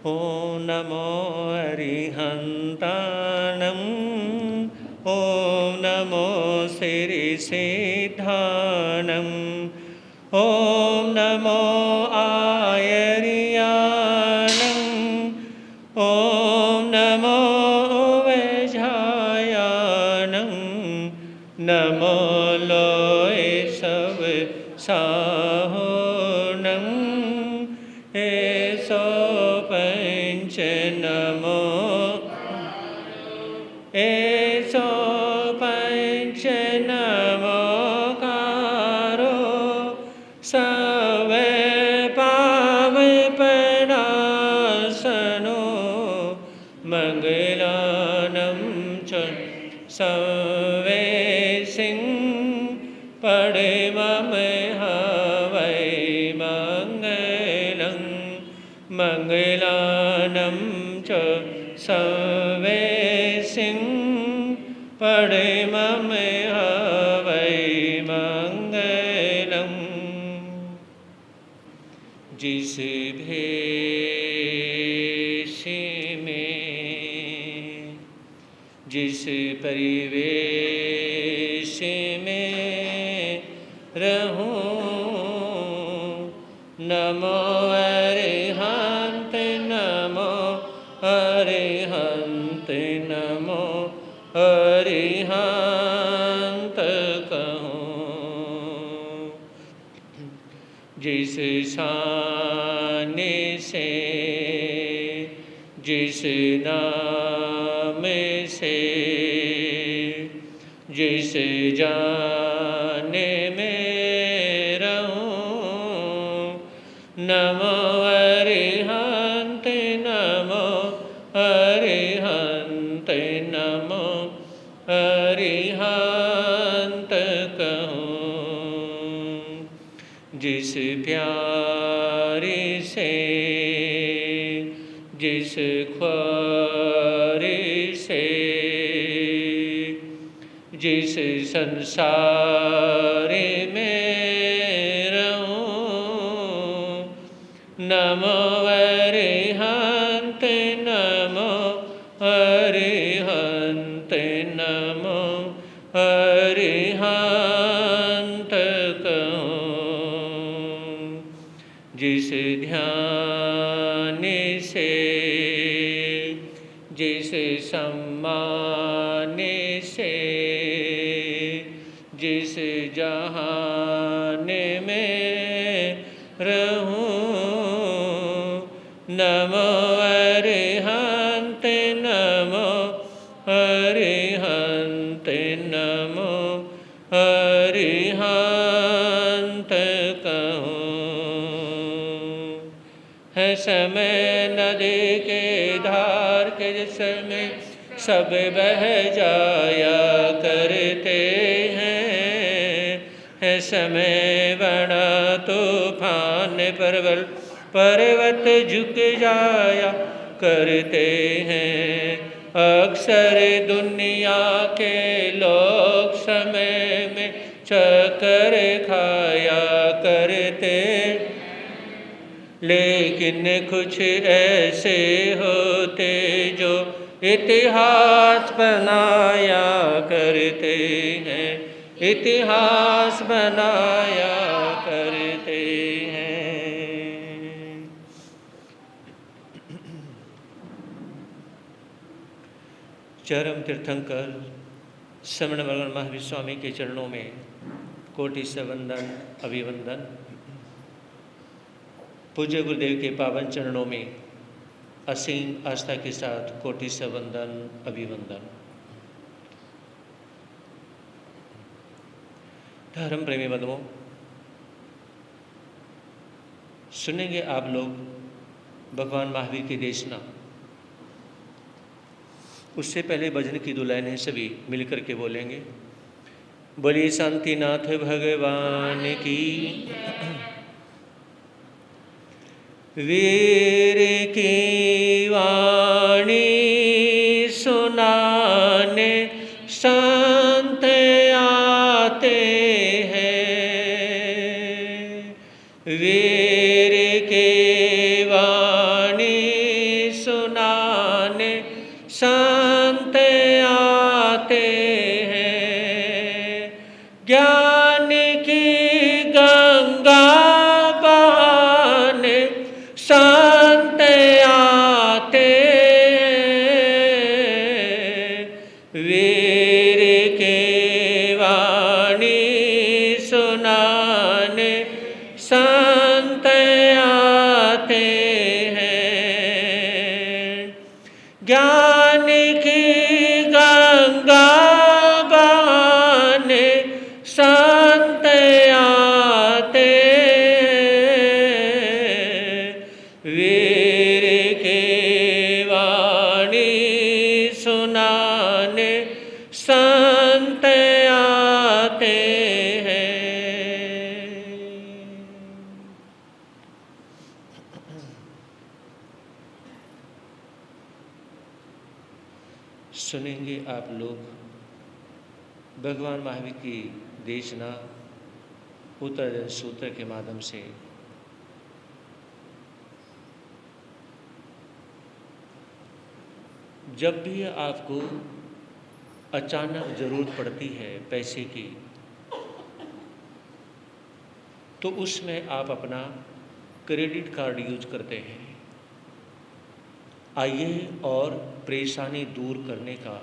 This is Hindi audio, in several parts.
ॐ नमो अरिहन्ताणं ॐ नमो सिरिसिद्धाणं ॐ नमो आयर्याणं ॐ नमो वैझायाणं नमो लोय सब साहोणं एसो पंच नमो एसो पंच नमोकारो सब पाव परासनो मंगलानं च सर्वेसिं परमं हवै मंगलं मंगलानं च सर्वेसिं परमं हवै मंगलं। जिस भेष में जिस परिवेश में रहूं नमो अरिहंत नमो अरिहंत नमो अरिहंत कहूं। जिस शान से जिस नाम से जिस जान में रहूं नमो अरिहंत नमो अरिहंत नमो अरिहंत कहूं। जिस प्यारे से जिस ख्वारे से जिस संसार में रहूं नमो अरिहंत नमो अरिहंत नमो अरिहंत कहूं। जिस ध्यान से जिस सम्मान से जिस जहान में रहूं नमो अरिहंत नमो अरिहंत नमो अरिहंत कहूं। है समय नदी के धार के जिसमें सब बह जाया करते हैं। है समय बड़ा तूफान परवल पर्वत झुक जाया करते हैं। अक्सर दुनिया के लोग समय में चक्कर खाया करते लेकिन कुछ ऐसे होते जो इतिहास बनाया करते हैं इतिहास बनाया करते हैं। चरम तीर्थंकर श्रवण बलराम महावीर स्वामी के चरणों में कोटि से वंदन अभिवंदन। पूज्य गुरुदेव के पावन चरणों में असीम आस्था के साथ कोटि से वंदन अभिवंदन। धर्म प्रेमी बंधुओं, सुनेंगे आप लोग भगवान महावीर की देशना। उससे पहले भजन की दो लाइनें सभी मिलकर के बोलेंगे। बोलिए शांतिनाथ भगवान की। वीर की वाणी सुनाने संत आते हैं। वीर की वाणी संत आते हैं। ज्ञान की गंगा बहाने संत आते हैं। वीर के वाणी सुनाने संत आते हैं। ज्ञान की गंगा बहाने संत आते हैं। वीर के वाणी सुनाने संत आते हैं। सुनेंगे आप लोग भगवान महावीर की देशना उत्तरायण सूत्र के माध्यम से। जब भी आपको अचानक ज़रूरत पड़ती है पैसे की, तो उसमें आप अपना क्रेडिट कार्ड यूज करते हैं। आइए और परेशानी दूर करने का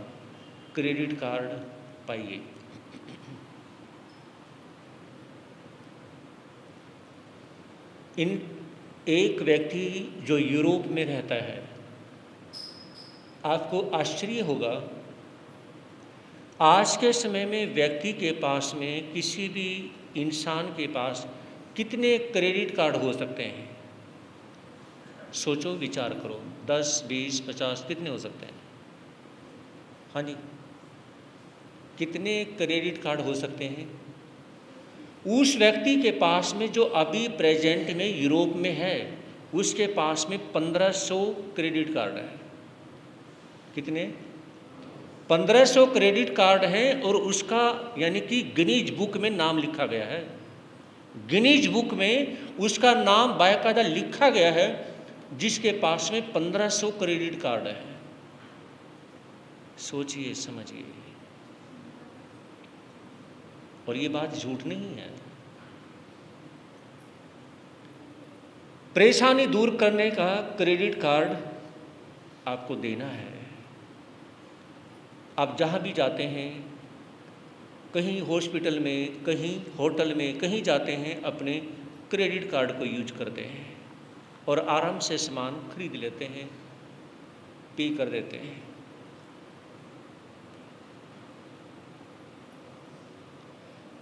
क्रेडिट कार्ड पाइए। एक व्यक्ति जो यूरोप में रहता है, आपको आश्चर्य होगा आज के समय में व्यक्ति के पास में, किसी भी इंसान के पास कितने क्रेडिट कार्ड हो सकते हैं? सोचो, विचार करो। 10, 20, 50 कितने हो सकते हैं? हाँ जी, कितने क्रेडिट कार्ड हो सकते हैं? उस व्यक्ति के पास में जो अभी प्रेजेंट में यूरोप में है, उसके पास में 1500 क्रेडिट कार्ड है। कितने? 1500 क्रेडिट कार्ड हैं और उसका यानी कि गिनीज बुक में नाम लिखा गया है। गिनीज बुक में उसका नाम बाकायदा लिखा गया है, जिसके पास में 1500 क्रेडिट कार्ड है। सोचिए, समझिए। और ये बात झूठ नहीं है। परेशानी दूर करने का क्रेडिट कार्ड आपको देना है। आप जहाँ भी जाते हैं, कहीं हॉस्पिटल में, कहीं होटल में, कहीं जाते हैं, अपने क्रेडिट कार्ड को यूज करते हैं और आराम से सामान खरीद लेते हैं, पे कर देते हैं।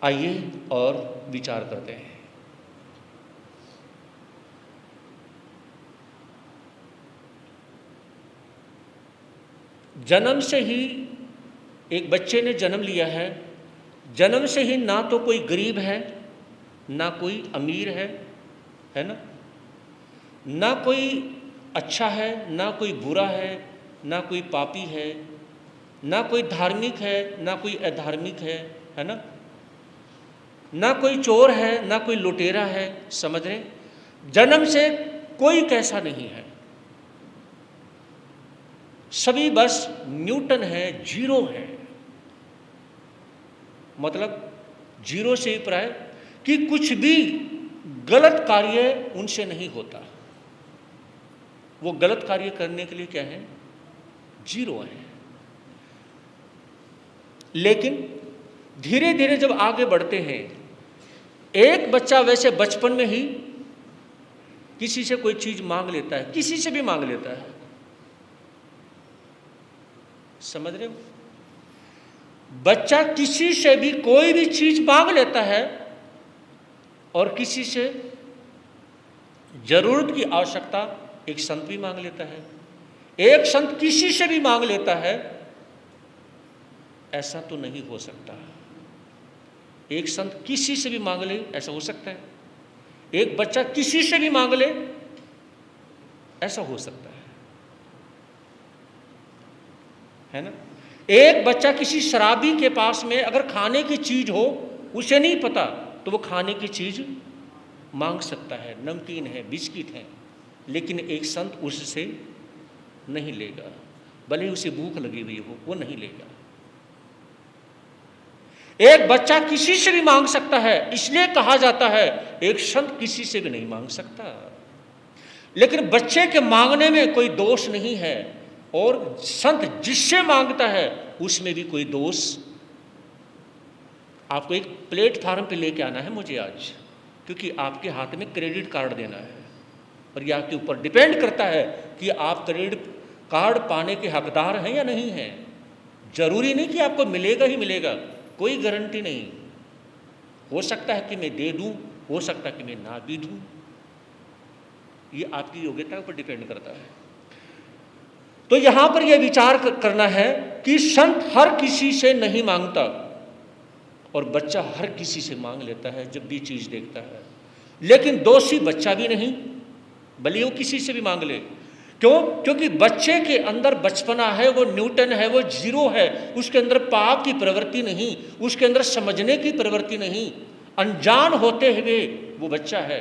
आइए और विचार करते हैं। जन्म से ही एक बच्चे ने जन्म लिया है, जन्म से ही ना तो कोई गरीब है, ना कोई अमीर है ना? ना कोई अच्छा है, ना कोई बुरा है, ना कोई पापी है, ना कोई धार्मिक है, ना कोई अधार्मिक है ना? ना कोई चोर है, ना कोई लुटेरा है। समझ रहे? जन्म से कोई कैसा नहीं है, सभी बस न्यूटन है, जीरो है। मतलब जीरो से ही प्राय कि कुछ भी गलत कार्य उनसे नहीं होता। वो गलत कार्य करने के लिए क्या है? जीरो है। लेकिन धीरे धीरे जब आगे बढ़ते हैं, एक बच्चा वैसे बचपन में ही किसी से कोई चीज मांग लेता है, किसी से भी मांग लेता है। समझ रहे हो? बच्चा किसी से भी कोई भी चीज मांग लेता है और किसी से जरूरत की आवश्यकता एक संत भी मांग लेता है, एक संत किसी से भी मांग लेता है। ऐसा तो नहीं हो सकता। एक संत किसी से भी मांग ले, ऐसा हो सकता है? एक बच्चा किसी से भी मांग ले, ऐसा हो सकता है ना? एक बच्चा किसी शराबी के पास में अगर खाने की चीज हो, उसे नहीं पता, तो वो खाने की चीज मांग सकता है, नमकीन है, बिस्किट है, लेकिन एक संत उससे नहीं लेगा। भले ही उसे भूख लगी हुई हो, वो नहीं लेगा। एक बच्चा किसी से भी मांग सकता है, इसलिए कहा जाता है एक संत किसी से भी नहीं मांग सकता। लेकिन बच्चे के मांगने में कोई दोष नहीं है, और संत जिससे मांगता है उसमें भी कोई दोष। आपको एक प्लेटफार्म पे लेके आना है मुझे आज, क्योंकि आपके हाथ में क्रेडिट कार्ड देना है, और यह आपके ऊपर डिपेंड करता है कि आप क्रेडिट कार्ड पाने के हकदार हैं या नहीं हैं। जरूरी नहीं कि आपको मिलेगा ही मिलेगा, कोई गारंटी नहीं। हो सकता है कि मैं दे दूं, हो सकता है कि मैं ना भी दूं, ये आपकी योग्यता पर डिपेंड करता है। तो यहां पर यह विचार करना है कि संत हर किसी से नहीं मांगता, और बच्चा हर किसी से मांग लेता है जब भी चीज देखता है। लेकिन दोषी बच्चा भी नहीं, भले वो किसी से भी मांग ले। क्यों? क्योंकि बच्चे के अंदर बचपना है, वो न्यूटन है, वो जीरो है, उसके अंदर पाप की प्रवृत्ति नहीं, उसके अंदर समझने की प्रवृत्ति नहीं, अनजान होते हुए वो बच्चा है।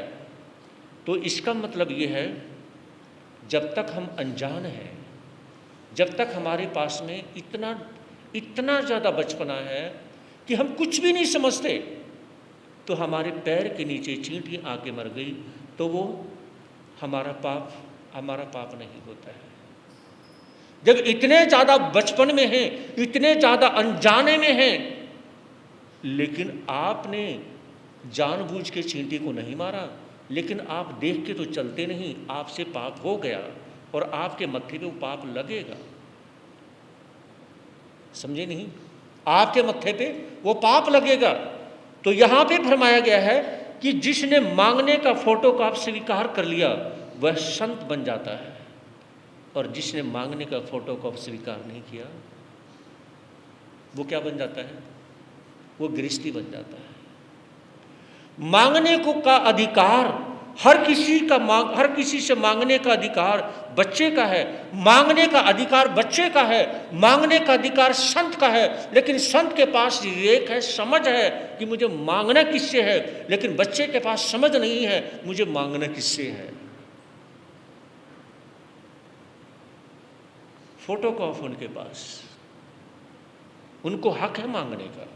तो इसका मतलब ये है, जब तक हम अनजान हैं, जब तक हमारे पास में इतना ज़्यादा बचपना है कि हम कुछ भी नहीं समझते, तो हमारे पैर के नीचे चींटी आके मर गई तो वो हमारा पाप नहीं होता है। जब इतने ज़्यादा बचपन में हैं, इतने ज़्यादा अनजाने में हैं, लेकिन आपने जानबूझ के चींटी को नहीं मारा, लेकिन आप देख के तो चलते नहीं, आपसे पाप हो गया और आपके मत्थे पे वो पाप लगेगा। समझे नहीं? आपके मत्थे पे वो पाप लगेगा। तो यहां पे फरमाया गया है कि जिसने मांगने का फोटो को आप स्वीकार कर लिया वह संत बन जाता है, और जिसने मांगने का फोटो को आप स्वीकार नहीं किया वो क्या बन जाता है? वो गृहस्थी बन जाता है। मांगने को का अधिकार हर किसी से मांगने का अधिकार बच्चे का है, मांगने का अधिकार बच्चे का है, मांगने का अधिकार संत का है। लेकिन संत के पास विवेक है, समझ है कि मुझे मांगना किससे है, लेकिन बच्चे के पास समझ नहीं है मुझे मांगना किससे है। फोटो कॉफ उनके पास, उनको हक है मांगने का।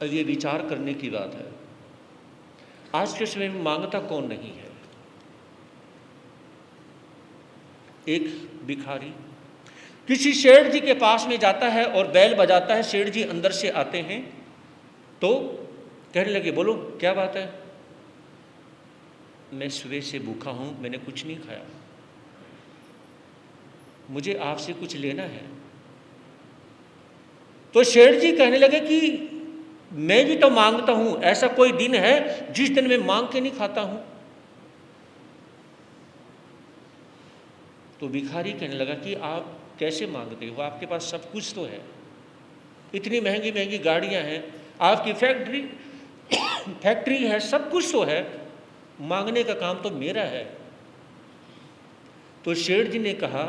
ये विचार करने की बात है। आज के समय में मांगता कौन नहीं है? एक भिखारी किसी सेठ जी के पास में जाता है और बैल बजाता है, सेठ जी अंदर से आते हैं तो कहने लगे, बोलो क्या बात है? मैं सुबह से भूखा हूं, मैंने कुछ नहीं खाया, मुझे आपसे कुछ लेना है। तो सेठ जी कहने लगे कि मैं भी तो मांगता हूं, ऐसा कोई दिन है जिस दिन मैं मांग के नहीं खाता हूं? तो भिखारी कहने लगा कि आप कैसे मांगते हो? आपके पास सब कुछ तो है, इतनी महंगी महंगी गाड़ियां हैं, आपकी फैक्ट्री है, सब कुछ तो है, मांगने का काम तो मेरा है। तो सेठ जी ने कहा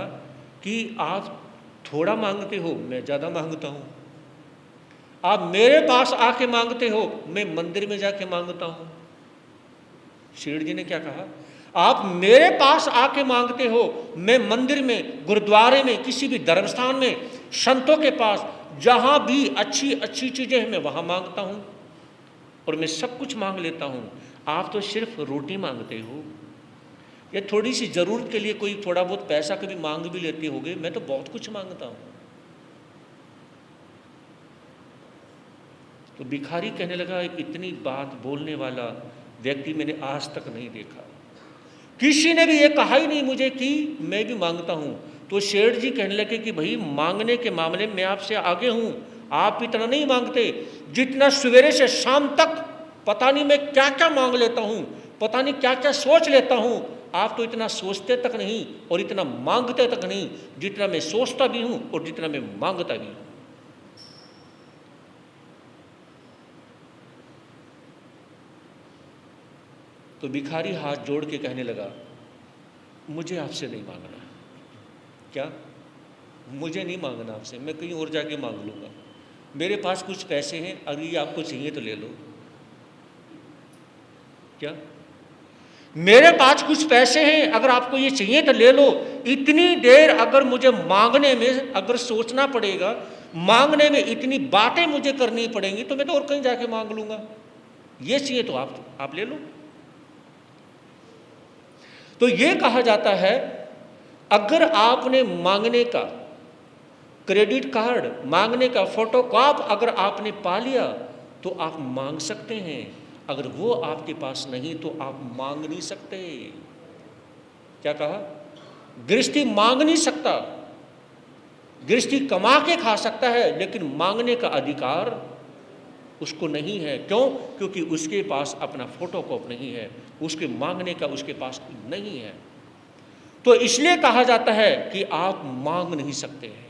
कि आप थोड़ा मांगते हो, मैं ज़्यादा मांगता हूं। आप मेरे पास आके मांगते हो, मैं मंदिर में जाके मांगता हूं। सेठ जी ने क्या कहा? आप मेरे पास आके मांगते हो, मैं मंदिर में, गुरुद्वारे में, किसी भी धर्मस्थान में, संतों के पास, जहां भी अच्छी अच्छी चीजें हैं मैं वहां मांगता हूं, और मैं सब कुछ मांग लेता हूं। आप तो सिर्फ रोटी मांगते हो, या थोड़ी सी जरूरत के लिए कोई थोड़ा बहुत पैसा कभी मांग भी लेते होगे, मैं तो बहुत कुछ मांगता हूं। तो भिखारी कहने लगा, इतनी बात बोलने वाला व्यक्ति मैंने आज तक नहीं देखा, किसी ने भी ये कहा ही नहीं मुझे कि मैं भी मांगता हूं। तो सेठ जी कहने लगे कि भाई मांगने के मामले में मैं आपसे आगे हूं, आप इतना नहीं मांगते जितना सवेरे से शाम तक पता नहीं मैं क्या क्या मांग लेता हूं, पता नहीं क्या क्या सोच लेता हूं। आप तो इतना सोचते तक नहीं और इतना मांगते तक नहीं जितना मैं सोचता भी हूं और जितना मैं मांगता भी हूं। तो भिखारी हाथ जोड़ के कहने लगा, मुझे आपसे नहीं मांगना। क्या? मुझे नहीं मांगना आपसे, मैं कहीं और जाके मांग लूँगा, मेरे पास कुछ पैसे हैं, अगर ये आपको चाहिए तो ले लो। क्या? मेरे पास कुछ पैसे हैं, अगर आपको ये चाहिए तो ले लो। इतनी देर अगर मुझे मांगने में अगर सोचना पड़ेगा, मांगने में इतनी बातें मुझे करनी पड़ेंगी, तो मैं तो और कहीं जाके मांग लूंगा। ये चाहिए तो आप ले लो। तो ये कहा जाता है, अगर आपने मांगने का क्रेडिट कार्ड, मांगने का फोटोकॉप अगर आपने पा लिया तो आप मांग सकते हैं, अगर वो आपके पास नहीं तो आप मांग नहीं सकते। क्या कहा? गृहस्थी मांग नहीं सकता। गृहस्थी कमा के खा सकता है, लेकिन मांगने का अधिकार उसको नहीं है। क्यों? क्योंकि उसके पास अपना फोटोकॉप नहीं है, उसके मांगने का उसके पास नहीं है। तो इसलिए कहा जाता है कि आप मांग नहीं सकते हैं।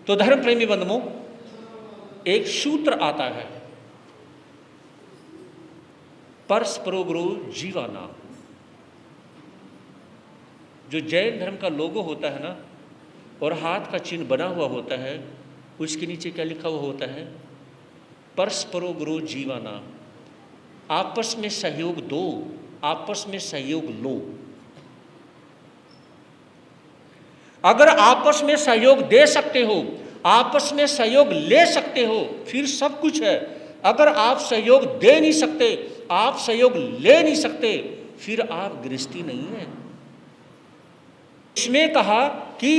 तो धर्म प्रेमी बंधुओं, एक सूत्र आता है, परस्परो गुरु जीवाना। जो जैन धर्म का लोगो होता है ना, और हाथ का चिन्ह बना हुआ होता है, उसके नीचे क्या लिखा हुआ होता है? परस्परो गुरु जीवाना। आपस में सहयोग दो, आपस में सहयोग लो। अगर आपस में सहयोग दे सकते हो, आपस में सहयोग ले सकते हो, फिर सब कुछ है। अगर आप सहयोग दे नहीं सकते, आप सहयोग ले नहीं सकते, फिर आप गृहस्थी नहीं है। इसमें कहा कि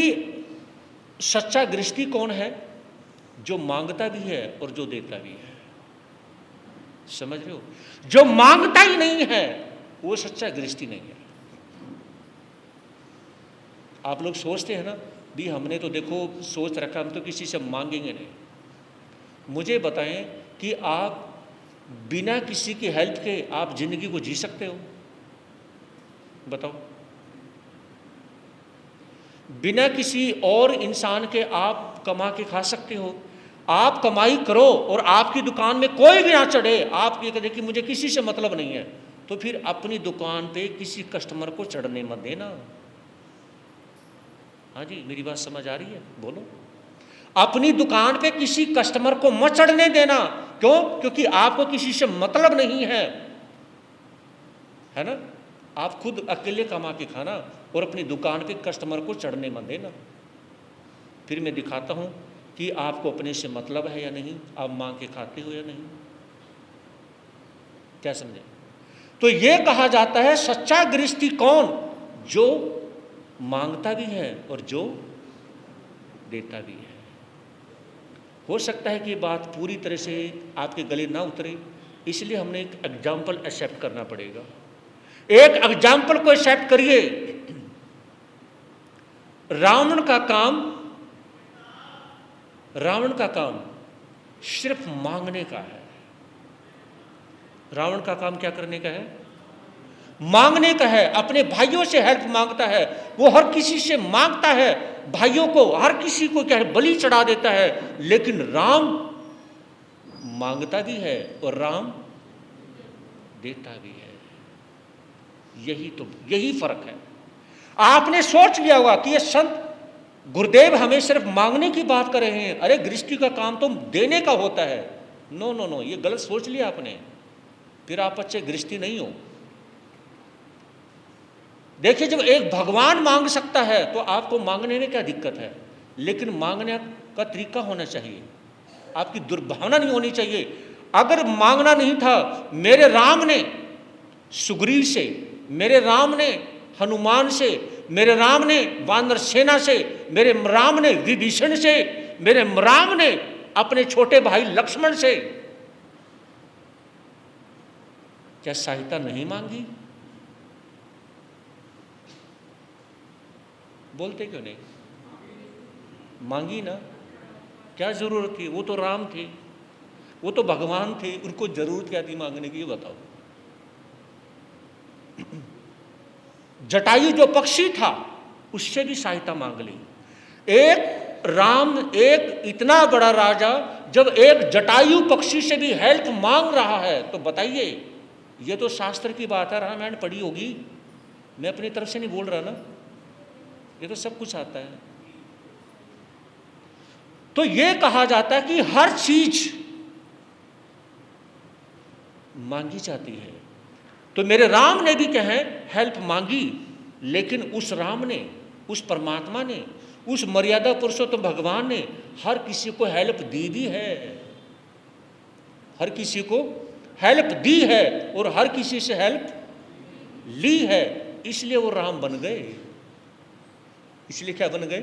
सच्चा गृहस्थी कौन है? जो मांगता भी है और जो देता भी है। समझ रहे हो? जो मांगता ही नहीं है वो सच्चा गृहस्थी नहीं है। आप लोग सोचते हैं ना, भी हमने तो देखो सोच रखा, हम तो किसी से मांगेंगे नहीं। मुझे बताएं कि आप बिना किसी की हेल्प के आप जिंदगी को जी सकते हो? बताओ। बिना किसी और इंसान के आप कमा के खा सकते हो? आप कमाई करो और आपकी दुकान में कोई भी ना चढ़े, आप ये कहें कि मुझे किसी से मतलब नहीं है, तो फिर अपनी दुकान पे किसी कस्टमर को चढ़ने मत देना। हाँ जी, मेरी बात समझ आ रही है? बोलो। अपनी दुकान पे किसी कस्टमर को मत चढ़ने देना। क्यों? क्योंकि आपको किसी से मतलब नहीं है ना? आप खुद अकेले कमा के खाना और अपनी दुकान पे कस्टमर को चढ़ने मत देना। फिर मैं दिखाता हूं कि आपको अपने से मतलब है या नहीं, आप मांग के खाते हो या नहीं। क्या समझे? तो यह कहा जाता है सच्चा गृहस्थी कौन? जो मांगता भी है और जो देता भी है। हो सकता है कि बात पूरी तरह से आपके गले ना उतरे, इसलिए हमने एक एग्जाम्पल एक्सेप्ट करना पड़ेगा। एक एग्जाम्पल को एक्सेप्ट करिए। रावण का काम सिर्फ मांगने का है। रावण का काम क्या करने का है? मांगने का है। अपने भाइयों से हेल्प मांगता है, वो हर किसी से मांगता है, भाइयों को, हर किसी को क्या है, बलि चढ़ा देता है। लेकिन राम मांगता भी है और राम देता भी है। यही फर्क है। आपने सोच लिया होगा कि ये संत गुरुदेव हमें सिर्फ मांगने की बात कर रहे हैं, अरे गृहस्थी का काम तो देने का होता है। नो नो नो, ये गलत सोच लिया आपने, फिर आप अच्छे गृहस्थी नहीं हो। देखिए, जब एक भगवान मांग सकता है तो आपको मांगने में क्या दिक्कत है? लेकिन मांगने का तरीका होना चाहिए, आपकी दुर्भावना नहीं होनी चाहिए। अगर मांगना नहीं था, मेरे राम ने सुग्रीव से, मेरे राम ने हनुमान से, मेरे राम ने वानर सेना से, मेरे राम ने विभीषण से, मेरे राम ने अपने छोटे भाई लक्ष्मण से क्या सहायता नहीं मांगी? बोलते क्यों नहीं? मांगी ना। क्या जरूरत थी? वो तो राम थे, वो तो भगवान थे, उनको जरूरत क्या थी मांगने की? बताओ। जटायु जो पक्षी था उससे भी सहायता मांग ली। एक राम, एक इतना बड़ा राजा जब एक जटायु पक्षी से भी हेल्प मांग रहा है, तो बताइए, ये तो शास्त्र की बात है, रामायण पढ़ी होगी, मैं अपनी तरफ से नहीं बोल रहा ना, ये तो सब कुछ आता है। तो ये कहा जाता है कि हर चीज मांगी जाती है। तो मेरे राम ने भी कहे हेल्प मांगी, लेकिन उस राम ने, उस परमात्मा ने, उस मर्यादा पुरुषोत्तम भगवान ने हर किसी को हेल्प दी भी है, हर किसी को हेल्प दी है और हर किसी से हेल्प ली है। इसलिए वो राम बन गए। इसलिए क्या बन गए?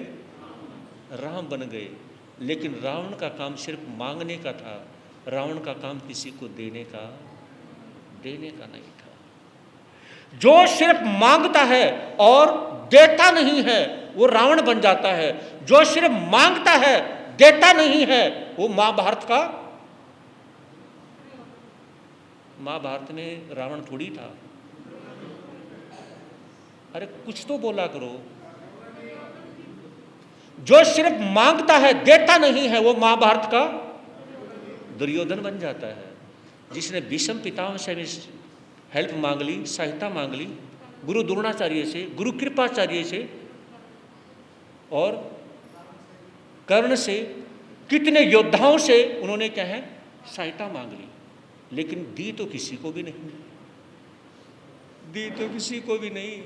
राम बन गए। लेकिन रावण का काम सिर्फ मांगने का था, रावण का काम किसी को देने का नहीं था। जो सिर्फ मांगता है और देता नहीं है वो रावण बन जाता है। जो सिर्फ मांगता है देता नहीं है वो महाभारत में रावण थोड़ी था। अरे कुछ तो बोला करो। जो सिर्फ मांगता है देता नहीं है वो महाभारत का दुर्योधन बन जाता है, जिसने भीष्म पितामह से भी हेल्प मांग ली, सहायता मांग ली, गुरु द्रोणाचार्य से, गुरु कृपाचार्य से और कर्ण से, कितने योद्धाओं से उन्होंने क्या है सहायता मांग ली, लेकिन दी तो किसी को भी नहीं, दी तो किसी को भी नहीं।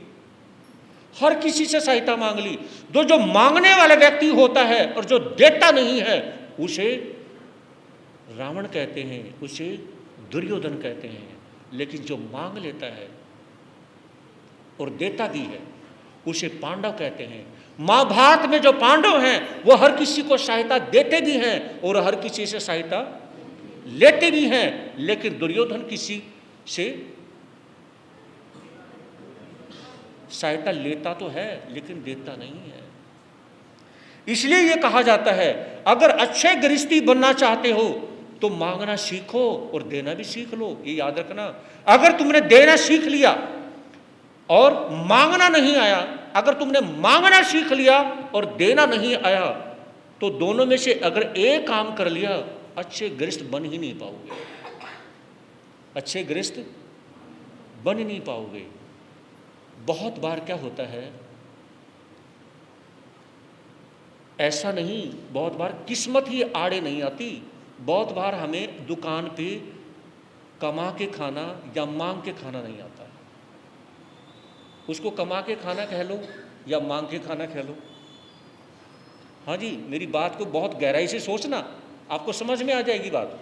हर किसी से सहायता मांग ली। तो जो मांगने वाला व्यक्ति होता है और जो देता नहीं है उसे रावण कहते हैं, उसे दुर्योधन कहते हैं। लेकिन जो मांग लेता है और देता भी है उसे पांडव कहते हैं। महाभारत में जो पांडव हैं वो हर किसी को सहायता देते भी हैं और हर किसी से सहायता लेते भी हैं, लेकिन दुर्योधन किसी से सहायता लेता तो है लेकिन देता नहीं है। इसलिए यह कहा जाता है अगर अच्छे गृहस्थी बनना चाहते हो तो मांगना सीखो और देना भी सीख लो। ये याद रखना, अगर तुमने देना सीख लिया और मांगना नहीं आया, अगर तुमने मांगना सीख लिया और देना नहीं आया, तो दोनों में से अगर एक काम कर लिया अच्छे गृहस्थ बन ही नहीं पाओगे, अच्छे गृहस्थ बन ही नहीं पाओगे। बहुत बार क्या होता है, ऐसा नहीं, बहुत बार किस्मत ही आड़े नहीं आती। बहुत बार हमें दुकान पे कमा के खाना या मांग के खाना नहीं आता। उसको कमा के खाना कह लो या मांग के खाना कह लो। हाँ जी, मेरी बात को बहुत गहराई से सोचना, आपको समझ में आ जाएगी बात।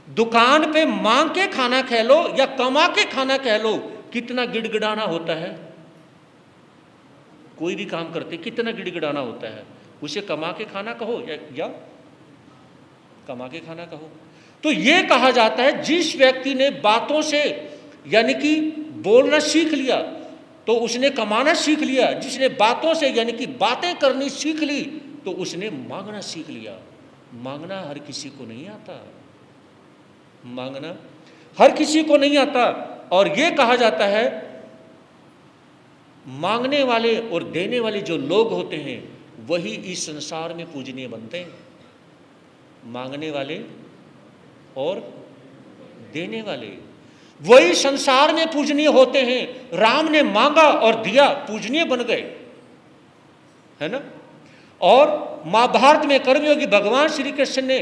दुकान पे मांग के खाना कह लो या कमा के खाना कह लो, कितना गिड़गिड़ाना होता है। कोई भी काम करते कितना गिड़गिड़ाना होता है। उसे कमा के खाना कहो या कमा के खाना कहो। तो ये कहा जाता है जिस व्यक्ति ने बातों से यानी कि बोलना सीख लिया तो उसने कमाना सीख लिया, जिसने बातों से यानी कि बातें करनी सीख ली तो उसने मांगना सीख लिया। मांगना हर किसी को नहीं आता, मांगना हर किसी को नहीं आता। और ये कहा जाता है मांगने वाले और देने वाले जो लोग होते हैं वही इस संसार में पूजनीय बनते हैं। मांगने वाले और देने वाले वही संसार में पूजनीय होते हैं। राम ने मांगा और दिया, पूजनीय बन गए, है ना। और महाभारत में कर्मयोगी भगवान श्री कृष्ण ने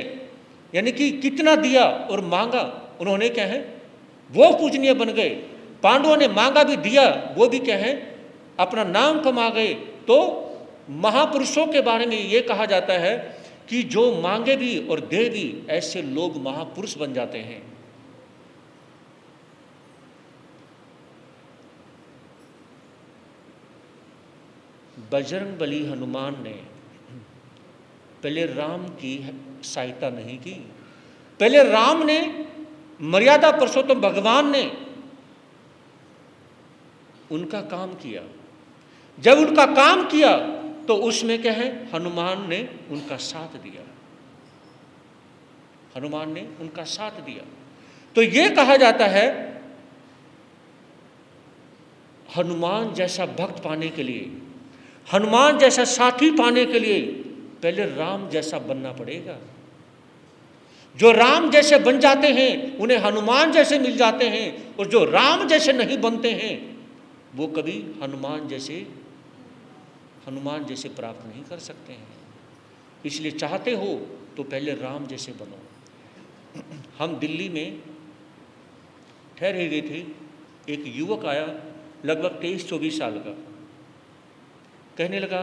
यानी कि कितना दिया और मांगा, उन्होंने क्या है वो पूजनीय बन गए। पांडवों ने मांगा भी दिया, वो भी क्या है अपना नाम कमा गए। तो महापुरुषों के बारे में ये कहा जाता है कि जो मांगे भी और दे भी, ऐसे लोग महापुरुष बन जाते हैं। बजरंगबली हनुमान ने पहले राम की सहायता नहीं की, पहले राम ने, मर्यादा पुरुषोत्तम भगवान ने उनका काम किया। जब उनका काम किया तो उसमें क्या है हनुमान ने उनका साथ दिया, हनुमान ने उनका साथ दिया। तो ये कहा जाता है हनुमान जैसा भक्त पाने के लिए, हनुमान जैसा साथी पाने के लिए पहले राम जैसा बनना पड़ेगा। जो राम जैसे बन जाते हैं उन्हें हनुमान जैसे मिल जाते हैं, और जो राम जैसे नहीं बनते हैं वो कभी हनुमान जैसे प्राप्त नहीं कर सकते हैं। इसलिए चाहते हो तो पहले राम जैसे बनो। हम दिल्ली में ठहरे गए थे, एक युवक आया लगभग 23-24 साल का, कहने लगा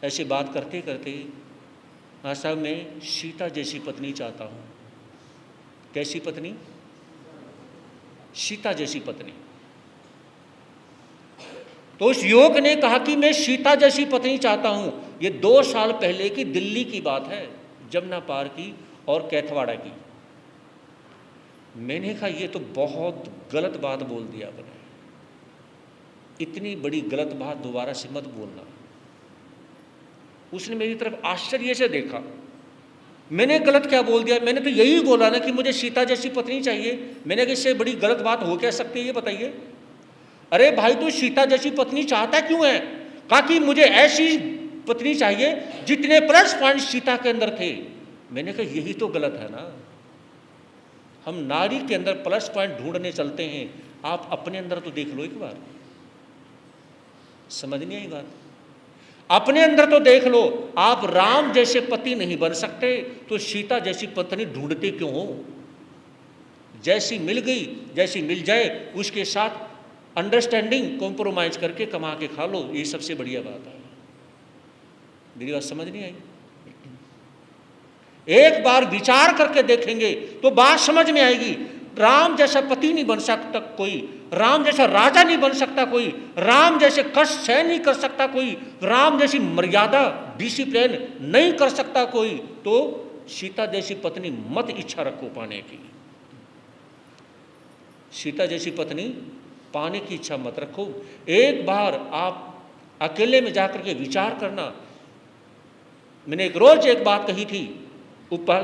ऐसे बात करते करते, हाँ साहब मैं सीता जैसी पत्नी चाहता हूँ। कैसी पत्नी? सीता जैसी पत्नी। तो उस युवक ने कहा कि मैं सीता जैसी पत्नी चाहता हूँ। ये 2 साल पहले की दिल्ली की बात है, जमुना पार की और कैथवाड़ा की। मैंने कहा ये तो बहुत गलत बात बोल दिया आपने, इतनी बड़ी गलत बात दोबारा से मत बोलना। उसने मेरी तरफ आश्चर्य से देखा। मैंने गलत क्या बोल दिया? मैंने तो यही बोला ना कि मुझे सीता जैसी पत्नी चाहिए। मैंने कहा इससे बड़ी गलत बात हो क्या सकती है ये बताइए? अरे भाई तू सीता जैसी पत्नी चाहता क्यों है? कहा कि मुझे ऐसी पत्नी चाहिए जितने प्लस पॉइंट सीता के अंदर थे। मैंने कहा यही तो गलत है ना। हम नारी के अंदर प्लस पॉइंट ढूंढने चलते हैं, आप अपने अंदर तो देख लो एक बार। समझ नहीं आई बात? अपने अंदर तो देख लो। आप राम जैसे पति नहीं बन सकते तो सीता जैसी पत्नी ढूंढते क्यों हो? जैसी मिल गई, जैसी मिल जाए उसके साथ अंडरस्टैंडिंग कॉम्प्रोमाइज करके कमा के खा लो, ये सबसे बढ़िया बात है। मेरी बात समझ नहीं आई? एक बार विचार करके देखेंगे तो बात समझ में आएगी। राम जैसा पति नहीं बन सकता कोई, राम जैसा राजा नहीं बन सकता कोई, राम जैसे कष्ट सहन नहीं कर सकता कोई, राम जैसी मर्यादा डिसिप्लिन नहीं कर सकता कोई, तो सीता जैसी पत्नी मत इच्छा रखो पाने की। सीता जैसी पत्नी पाने की इच्छा मत रखो। एक बार आप अकेले में जाकर के विचार करना। मैंने एक रोज एक बात कही थी, ऊपर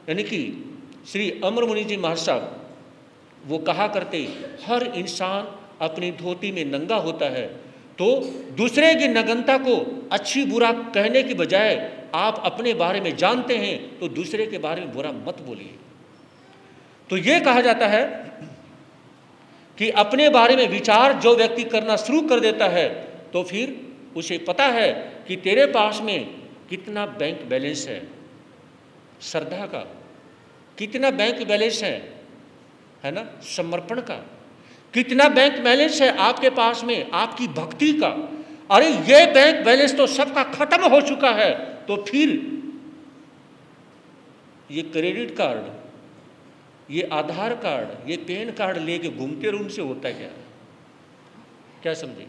यानी कि श्री अमर मुनि जी महाराज साहब वो कहा करते, हर इंसान अपनी धोती में नंगा होता है, तो दूसरे की नग्नता को अच्छी बुरा कहने की बजाय आप अपने बारे में जानते हैं तो दूसरे के बारे में बुरा मत बोलिए। तो ये कहा जाता है कि अपने बारे में विचार जो व्यक्ति करना शुरू कर देता है तो फिर उसे पता है कि तेरे पास में कितना बैंक बैलेंस है, श्रद्धा का कितना बैंक बैलेंस है ना, समर्पण का कितना बैंक बैलेंस है आपके पास में, आपकी भक्ति का। अरे ये बैंक बैलेंस तो सबका खत्म हो चुका है, तो फिर ये क्रेडिट कार्ड, ये आधार कार्ड, ये पैन कार्ड लेके घूमते रहो, उनसे होता क्या? क्या समझे?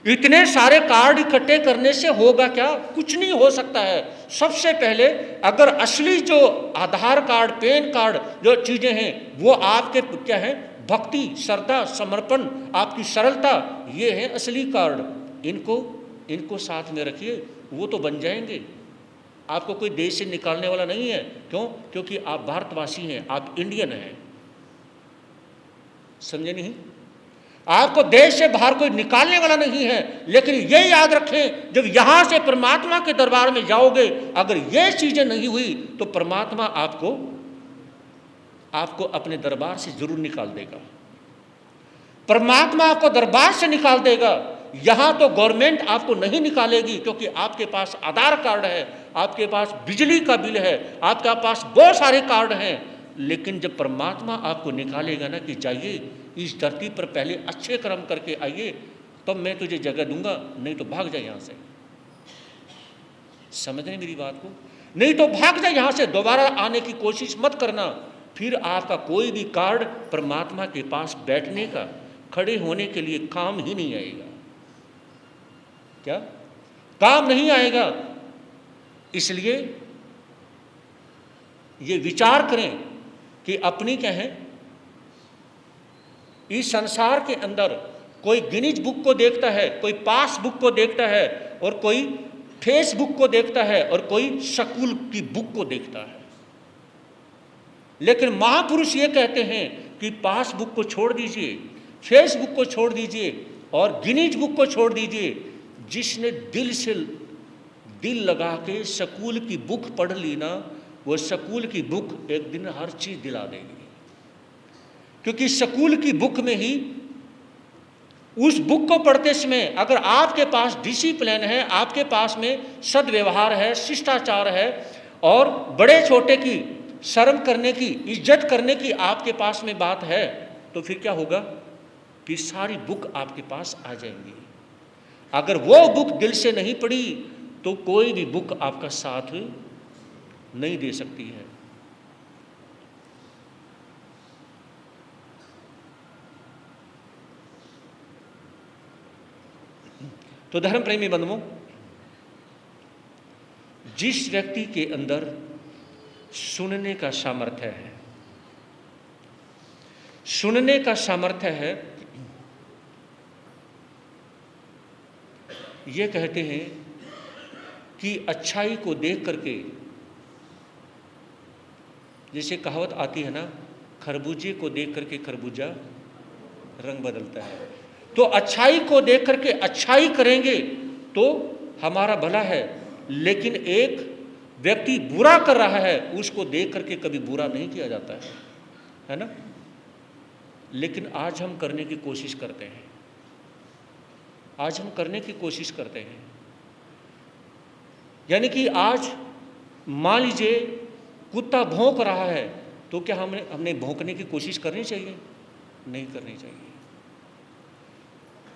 इतने सारे कार्ड इकट्ठे करने से होगा क्या? कुछ नहीं हो सकता है। सबसे पहले अगर असली जो आधार कार्ड, पैन कार्ड जो चीजें हैं वो आपके क्या है, भक्ति, श्रद्धा, समर्पण, आपकी सरलता, ये है असली कार्ड। इनको साथ में रखिए, वो तो बन जाएंगे। आपको कोई देश से निकालने वाला नहीं है। क्यों? क्योंकि आप भारतवासी हैं, आप इंडियन हैं। समझे नहीं? आपको देश से बाहर कोई निकालने वाला नहीं है। लेकिन ये याद रखें, जब यहां से परमात्मा के दरबार में जाओगे, अगर ये चीजें नहीं हुई तो परमात्मा आपको अपने दरबार से जरूर निकाल देगा। परमात्मा आपको दरबार से निकाल देगा। यहां तो गवर्नमेंट आपको नहीं निकालेगी, क्योंकि आपके पास आधार कार्ड है, आपके पास बिजली का बिल है, आपके पास बहुत सारे कार्ड हैं। लेकिन जब परमात्मा आपको निकालेगा ना कि जाइए इस धरती पर पहले अच्छे कर्म करके आइए, तब मैं तुझे जगह दूंगा, नहीं तो भाग जाए यहां से। समझ रहे मेरी बात को? नहीं तो भाग जाए यहां से, दोबारा आने की कोशिश मत करना। फिर आपका कोई भी कार्ड परमात्मा के पास बैठने का, खड़े होने के लिए काम ही नहीं आएगा। क्या काम नहीं आएगा? इसलिए ये विचार करें कि अपनी क्या है, इस संसार के अंदर कोई गिनीज बुक को देखता है, कोई पास बुक को देखता है, और कोई फेसबुक को देखता है, और कोई स्कूल की बुक को देखता है। लेकिन महापुरुष ये कहते हैं कि पास बुक को छोड़ दीजिए, फेसबुक को छोड़ दीजिए, और गिनीज बुक को छोड़ दीजिए। जिसने दिल लगा के स्कूल की बुक पढ़ ली ना, वो स्कूल की बुक एक दिन हर चीज दिला देगी। क्योंकि स्कूल की बुक में ही उस बुक को पढ़ते समय अगर आपके पास डिसिप्लिन है, आपके पास में सद्व्यवहार है, शिष्टाचार है और बड़े छोटे की शर्म करने की, इज्जत करने की आपके पास में बात है, तो फिर क्या होगा कि सारी बुक आपके पास आ जाएंगी। अगर वो बुक दिल से नहीं पढ़ी तो कोई भी बुक आपका साथ नहीं दे सकती है। तो धर्म प्रेमी बंधुओं, जिस व्यक्ति के अंदर सुनने का सामर्थ्य है, सुनने का सामर्थ्य है, ये कहते हैं कि अच्छाई को देख करके, जैसे कहावत आती है ना, खरबूजे को देख करके खरबूजा रंग बदलता है। तो अच्छाई को देख करके अच्छाई करेंगे तो हमारा भला है, लेकिन एक व्यक्ति बुरा कर रहा है उसको देख करके कभी बुरा नहीं किया जाता है ना। लेकिन आज हम करने की कोशिश करते हैं, आज हम करने की कोशिश करते हैं। यानी कि आज मान लीजिए कुत्ता भौंक रहा है तो क्या हमने भौंकने की कोशिश करनी चाहिए? नहीं करनी चाहिए।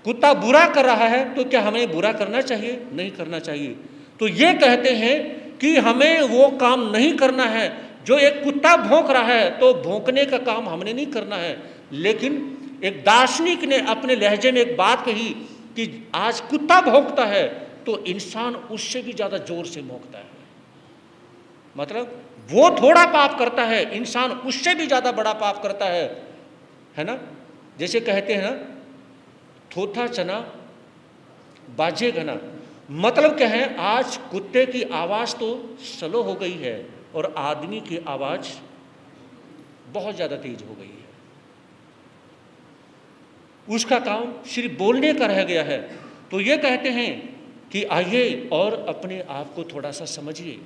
कुत्ता बुरा कर रहा है तो क्या हमें बुरा करना चाहिए? नहीं करना चाहिए। तो ये कहते हैं कि हमें वो काम नहीं करना है। जो एक कुत्ता भौंक रहा है तो भौंकने का काम हमने नहीं करना है। लेकिन एक दार्शनिक ने अपने लहजे में एक बात कही कि आज कुत्ता भौंकता है तो इंसान उससे भी ज्यादा जोर से भौंकता है। मतलब वो थोड़ा पाप करता है, इंसान उससे भी ज्यादा बड़ा पाप करता है ना। जैसे कहते हैं ना, थोथा चना बाजे घना। मतलब क्या है, आज कुत्ते की आवाज तो स्लो हो गई है और आदमी की आवाज बहुत ज्यादा तेज हो गई है। उसका काम सिर्फ बोलने का रह गया है। तो ये कहते हैं कि आइए और अपने आप को थोड़ा सा समझिए।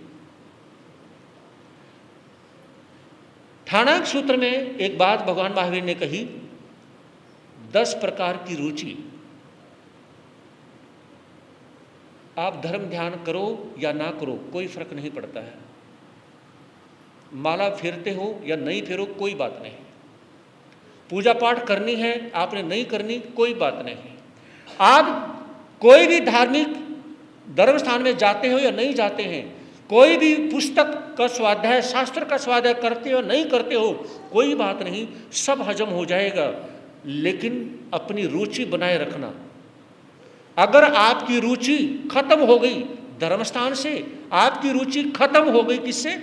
ठाणाक सूत्र में एक बात भगवान महावीर ने कही, 10 प्रकार की रुचि। आप धर्म ध्यान करो या ना करो कोई फर्क नहीं पड़ता है। माला फेरते हो या नहीं फेरो कोई बात नहीं। पूजा पाठ करनी है आपने नहीं करनी कोई बात नहीं। आप कोई भी धार्मिक धर्म स्थान में जाते हो या नहीं जाते हैं, कोई भी पुस्तक का स्वाध्याय, शास्त्र का स्वाध्याय करते हो नहीं करते हो कोई बात नहीं, सब हजम हो जाएगा। लेकिन अपनी रुचि बनाए रखना। अगर आपकी रुचि खत्म हो गई धर्मस्थान से, आपकी रुचि खत्म हो गई किससे?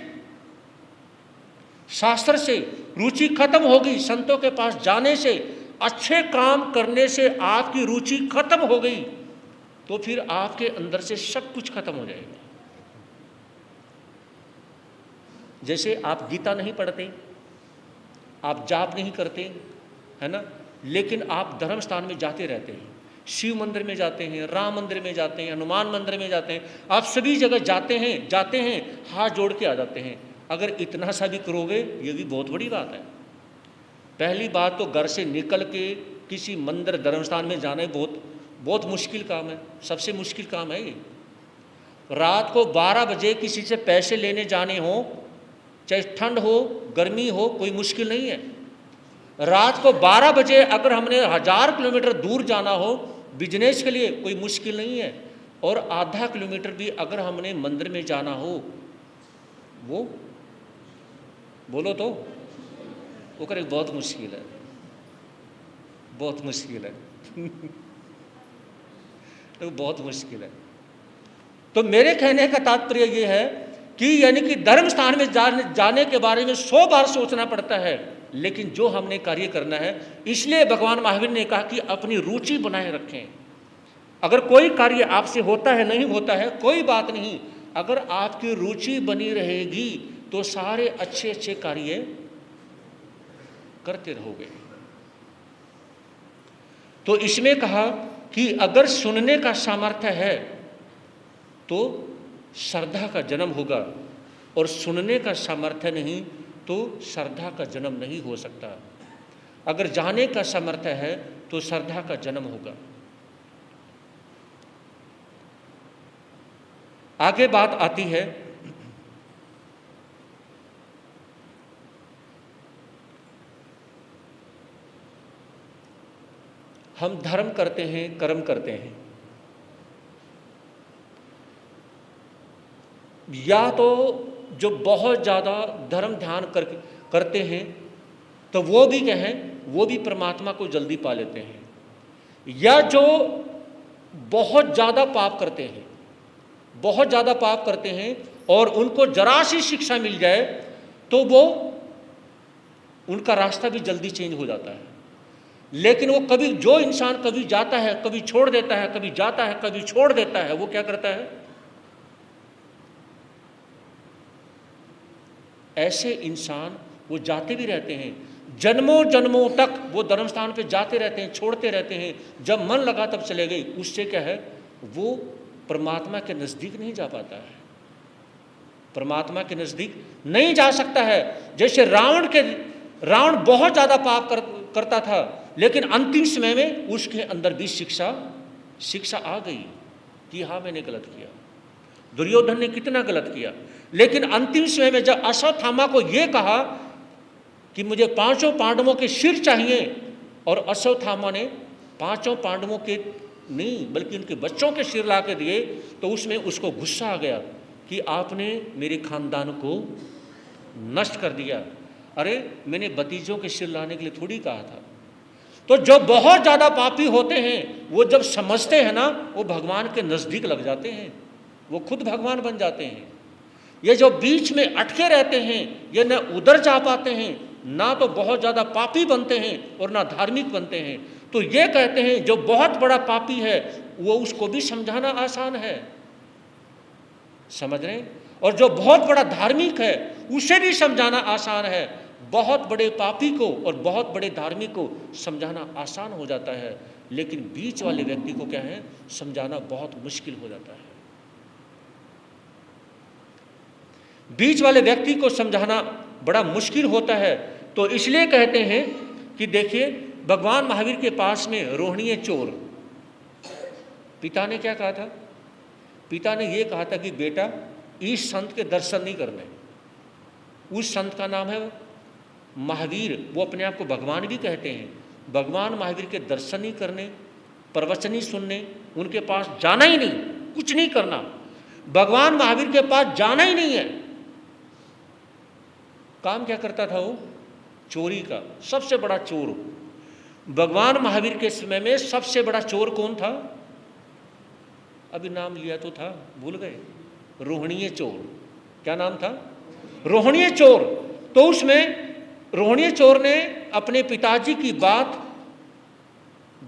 शास्त्र से। रुचि खत्म हो गई संतों के पास जाने से, अच्छे काम करने से आपकी रुचि खत्म हो गई तो फिर आपके अंदर से सब कुछ खत्म हो जाएगा। जैसे आप गीता नहीं पढ़ते, आप जाप नहीं करते, है ना, लेकिन आप धर्म स्थान में जाते रहते हैं। शिव मंदिर में जाते हैं, राम मंदिर में जाते हैं, हनुमान मंदिर में जाते हैं, आप सभी जगह जाते हैं, हाथ जोड़ के आ जाते हैं। अगर इतना सा भी करोगे ये भी बहुत बड़ी बात है। पहली बात तो घर से निकल के किसी मंदिर धर्म स्थान में जाना बहुत मुश्किल काम है, सबसे मुश्किल काम है ये। रात को 12 बजे किसी से पैसे लेने जाने हो, चाहे ठंड हो गर्मी हो, कोई मुश्किल नहीं है। रात को 12 बजे अगर हमने 1000 किलोमीटर दूर जाना हो बिजनेस के लिए कोई मुश्किल नहीं है। और आधा किलोमीटर भी अगर हमने मंदिर में जाना हो, वो बोलो तो वो करे बहुत मुश्किल है, बहुत मुश्किल है तो बहुत मुश्किल है। तो मेरे कहने का तात्पर्य ये है कि यानी कि धर्म स्थान में जाने के बारे में 100 बार सोचना पड़ता है, लेकिन जो हमने कार्य करना है, इसलिए भगवान महावीर ने कहा कि अपनी रुचि बनाए रखें। अगर कोई कार्य आपसे होता है नहीं होता है कोई बात नहीं, अगर आपकी रुचि बनी रहेगी तो सारे अच्छे अच्छे कार्य करते रहोगे। तो इसमें कहा कि अगर सुनने का सामर्थ्य है तो श्रद्धा का जन्म होगा, और सुनने का सामर्थ्य नहीं तो श्रद्धा का जन्म नहीं हो सकता। अगर जाने का सामर्थ्य है तो श्रद्धा का जन्म होगा। आगे बात आती है हम धर्म करते हैं, कर्म करते हैं, या तो जो बहुत ज़्यादा धर्म ध्यान करते हैं तो वो भी कहें, वो भी परमात्मा को जल्दी पा लेते हैं, या जो बहुत ज़्यादा पाप करते हैं, बहुत ज़्यादा पाप करते हैं और उनको जरा सी शिक्षा मिल जाए तो वो उनका रास्ता भी जल्दी चेंज हो जाता है। लेकिन वो कभी, जो इंसान कभी जाता है कभी छोड़ देता है, कभी जाता है कभी छोड़ देता है, वो क्या करता है? ऐसे इंसान वो जाते भी रहते हैं, जन्मों जन्मों तक वो धर्म स्थान पे जाते रहते हैं, छोड़ते रहते हैं, जब मन लगा तब चले गए। उससे क्या है, वो परमात्मा के नज़दीक नहीं जा पाता है, परमात्मा के नज़दीक नहीं जा सकता है। जैसे रावण बहुत ज़्यादा पाप करता था, लेकिन अंतिम समय में उसके अंदर भी शिक्षा आ गई कि हाँ मैंने गलत किया। दुर्योधन ने कितना गलत किया, लेकिन अंतिम समय में जब अश्वत्थामा को ये कहा कि मुझे 5 पांडवों के सिर चाहिए, और अश्वत्थामा ने 5 पांडवों के नहीं बल्कि उनके बच्चों के सिर ला के दिए, तो उसमें उसको गुस्सा आ गया कि आपने मेरे खानदान को नष्ट कर दिया। अरे मैंने भतीजों के सिर लाने के लिए थोड़ी कहा था। तो जो बहुत ज़्यादा पापी होते हैं वो जब समझते हैं ना, वो भगवान के नज़दीक लग जाते हैं, वो खुद भगवान बन जाते हैं। ये जो बीच में अटके रहते हैं, ये न उधर जा पाते हैं, ना तो बहुत ज़्यादा पापी बनते हैं और ना धार्मिक बनते हैं। तो ये कहते हैं जो बहुत बड़ा पापी है वो उसको भी समझाना आसान है, समझ रहे हैं, और जो बहुत बड़ा धार्मिक है उसे भी समझाना आसान है। बहुत बड़े पापी को और बहुत बड़े धार्मिक को समझाना आसान हो जाता है, लेकिन बीच वाले व्यक्ति को क्या है, समझाना बहुत मुश्किल हो जाता है। बीच वाले व्यक्ति को समझाना बड़ा मुश्किल होता है। तो इसलिए कहते हैं कि देखिए, भगवान महावीर के पास में रोहिणी चोर, पिता ने क्या कहा था? पिता ने ये कहा था कि बेटा इस संत के दर्शन नहीं करने। उस संत का नाम है महावीर, वो अपने आप को भगवान भी कहते हैं। भगवान महावीर के दर्शन नहीं करने, प्रवचन ही सुनने, उनके पास जाना ही नहीं, कुछ नहीं करना, भगवान महावीर के पास जाना ही नहीं है। काम क्या करता था वो? चोरी का, सबसे बड़ा चोर। भगवान महावीर के समय में सबसे बड़ा चोर कौन था? अभी नाम लिया तो था, भूल गए, रोहिणी चोर। क्या नाम था? रोहिणी चोर। तो उसमें रोहिणी चोर ने अपने पिताजी की बात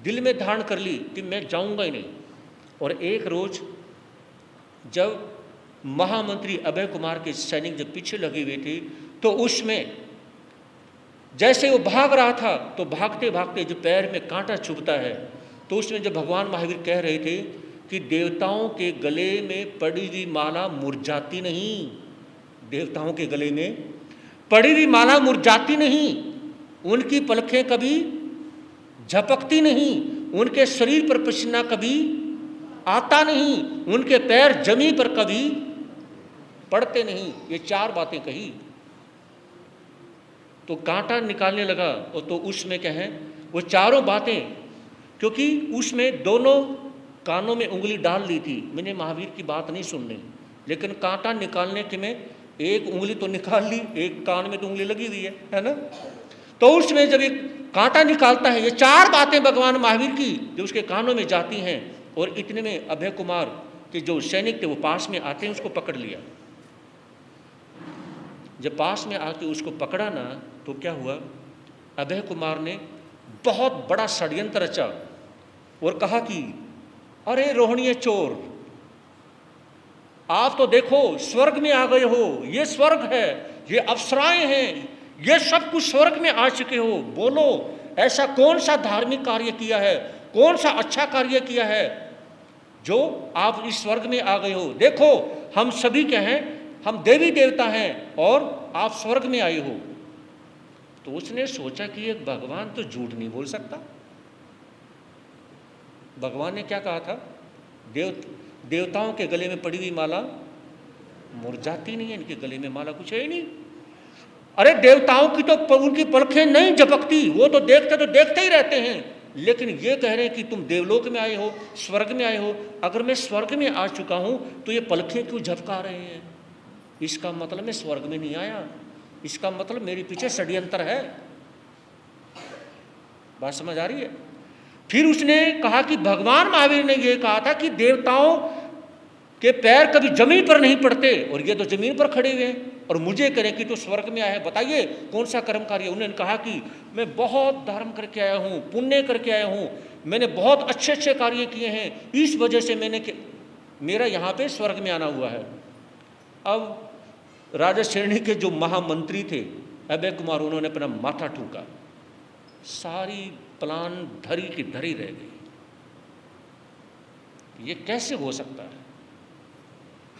दिल में धारण कर ली कि मैं जाऊंगा ही नहीं। और एक रोज जब महामंत्री अभय कुमार के सैनिक जब पीछे लगे हुए थे, तो उसमें जैसे वो भाग रहा था, तो भागते भागते जो पैर में कांटा चुभता है, तो उसमें जब भगवान महावीर कह रहे थे कि देवताओं के गले में पड़ी हुई माला मुरझाती नहीं, देवताओं के गले में पड़ी हुई माला मुरझाती नहीं, उनकी पलकें कभी झपकती नहीं, उनके शरीर पर पसीना कभी आता नहीं, उनके पैर जमीन पर कभी पड़ते नहीं। ये 4 बातें कही तो कांटा निकालने लगा। और तो उसमें क्या है, वो चारों बातें, क्योंकि उसमें दोनों कानों में उंगली डाल ली थी, मैंने महावीर की बात नहीं सुननी, लेकिन कांटा निकालने के में एक उंगली तो निकाल ली, एक कान में तो उंगली लगी हुई है ना। तो उसमें जब एक कांटा निकालता है, ये 4 बातें भगवान महावीर की जो उसके कानों में जाती हैं। और इतने में अभय कुमार के जो सैनिक थे वो पास में आते हैं, उसको पकड़ लिया। जब पास में आके उसको पकड़ा ना, तो क्या हुआ, अभय कुमार ने बहुत बड़ा षड्यंत्र रचा और कहा कि अरे रोहिणी चोर, आप तो देखो स्वर्ग में आ गए हो, ये स्वर्ग है, ये अप्सराएं हैं, ये सब कुछ स्वर्ग में आ चुके हो, बोलो ऐसा कौन सा धार्मिक कार्य किया है, कौन सा अच्छा कार्य किया है जो आप इस स्वर्ग में आ गए हो। देखो हम सभी क्या हैं, हम देवी देवता हैं और आप स्वर्ग में आए हो। तो उसने सोचा कि एक भगवान तो झूठ नहीं बोल सकता। भगवान ने क्या कहा था? देवताओं के गले में पड़ी हुई माला मुरझाती नहीं है, इनके गले में माला कुछ है ही नहीं। अरे देवताओं की तो उनकी पलखें नहीं झपकती, वो तो देखते ही रहते हैं। लेकिन ये कह रहे हैं कि तुम देवलोक में आए हो, स्वर्ग में आए हो। अगर मैं स्वर्ग में आ चुका हूं तो ये पलखें क्यों झपका रहे हैं? इसका मतलब मैं स्वर्ग में नहीं आया, इसका मतलब मेरे पीछे षड्यंत्र है। बात समझ आ रही है? फिर उसने कहा कि भगवान महावीर ने यह कहा था कि देवताओं के पैर कभी जमीन पर नहीं पड़ते, और ये तो जमीन पर खड़े हुए हैं, और मुझे करें कि तो स्वर्ग में आया है, बताइए कौन सा कर्म कार्य? उन्होंने कहा कि मैं बहुत धर्म करके आया हूँ, पुण्य करके आया हूँ, मैंने बहुत अच्छे अच्छे कार्य किए हैं, इस वजह से मेरा यहाँ पे स्वर्ग में आना हुआ है। अब राजा श्रेणी के जो महामंत्री थे अभय कुमार, उन्होंने अपना माथा ठूका, सारी प्लान धरी की धरी रह गई। ये कैसे हो सकता है?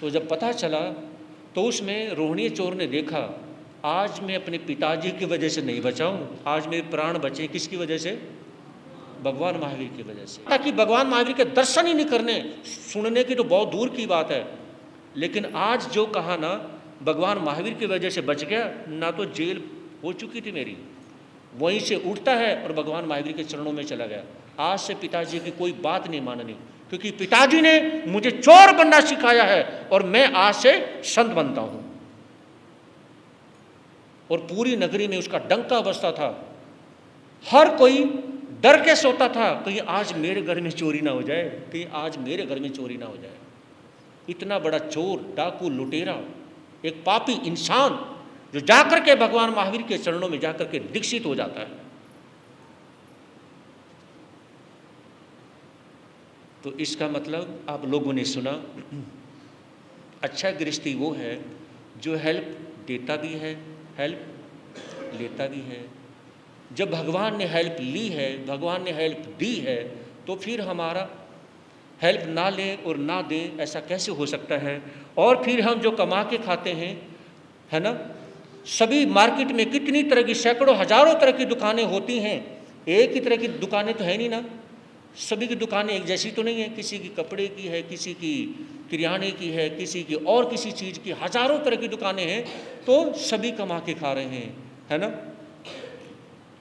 तो जब पता चला तो उसमें रोहिणी चोर ने देखा, आज मैं अपने पिताजी की वजह से नहीं बचा हूं, आज मेरे प्राण बचे किसकी वजह से? भगवान महावीर की वजह से। ताकि भगवान महावीर के दर्शन ही नहीं करने, सुनने की तो बहुत दूर की बात है, लेकिन आज जो कहा ना, भगवान महावीर की वजह से बच गया, ना तो जेल हो चुकी थी मेरी, वहीं से उठता है और भगवान महावीर के चरणों में चला गया। आज से पिताजी की कोई बात नहीं माननी, क्योंकि पिताजी ने मुझे चोर बनना सिखाया है और मैं आज से संत बनता हूं। और पूरी नगरी में उसका डंका बजता था, हर कोई डर के सोता था कहीं आज मेरे घर में चोरी ना हो जाए, कहीं आज मेरे घर में चोरी ना हो जाए। इतना बड़ा चोर, डाकू, लुटेरा, एक पापी इंसान जो जाकर के भगवान महावीर के चरणों में जाकर के दीक्षित हो जाता है। तो इसका मतलब आप लोगों ने सुना, अच्छा गृहस्थी वो है जो हेल्प देता भी है, हेल्प लेता भी है। जब भगवान ने हेल्प ली है, भगवान ने हेल्प दी है, तो फिर हमारा हेल्प ना ले और ना दे, ऐसा कैसे हो सकता है? और फिर हम जो कमा के खाते हैं, है ना, सभी मार्केट में कितनी तरह की, सैकड़ों हजारों तरह की दुकानें होती हैं, एक ही तरह की दुकानें तो है नहीं ना, सभी की दुकानें एक जैसी तो नहीं है, किसी की कपड़े की है, किसी की किराने की है, किसी की और किसी चीज़ की, हजारों तरह की दुकानें हैं, तो सभी कमा के खा रहे हैं, है ना।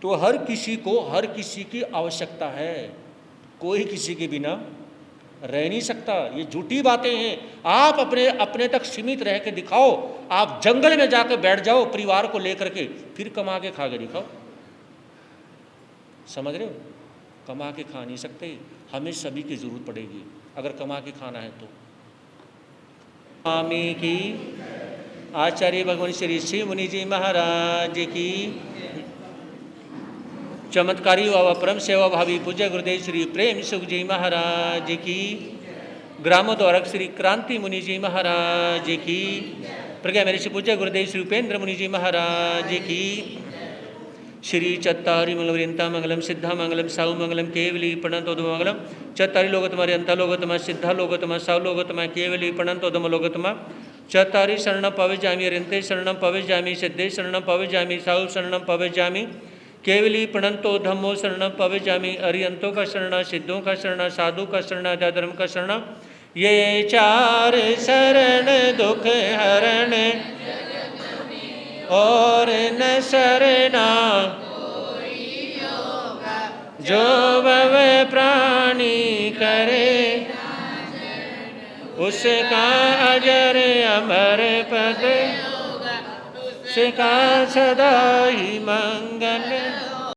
तो हर किसी को हर किसी की आवश्यकता है, कोई किसी के बिना रह नहीं सकता। ये झूठी बातें हैं। आप अपने तक सीमित रह के दिखाओ, आप जंगल में जाकर बैठ जाओ परिवार को लेकर के, फिर कमा के खा के दिखाओ। समझ रहे हो? कमा के खा नहीं सकते, हमें सभी की जरूरत पड़ेगी अगर कमा के खाना है तो। स्वामी की, आचार्य भगवान श्री शिव मुनि जी महाराज की, चमत्कारी व परम सेवा भावी पूज्य गुरुदेव श्री प्रेम सुख जी महाराज की, ग्रामोद्वारक श्री क्रांति मुनि जी महाराज की, प्रज्ञा महर्षि पूज्य गुरुदेव श्री उपेंद्र मुनि जी महाराज की, श्री चत्तारी मंगलवरियंता मंगलम सिद्धा मंगलम साहु मंगलम केवली प्रणतोदम मंगलम चत्तारी लोगतम अरियंता लोगतम सिद्धा लोगतम साहु लोगतम केवली प्रणतोदम लोगतम चत्तारी शरणम पवेजामि अरियंते शरणम पवेजामि सिद्धे शरणम पवेजामि साहु शरणम पवेजामि केवली प्रणतो धम्मो शरणम पवेजामि अरियंतों का शरण, सिद्धों का शरण, साधु का शरण, धर्म का शरण, ये चार शरण दुख हरण और न शरणा जो भव प्राणी करे, उसका अजर अमर पद, उसका सदा ही मंगल।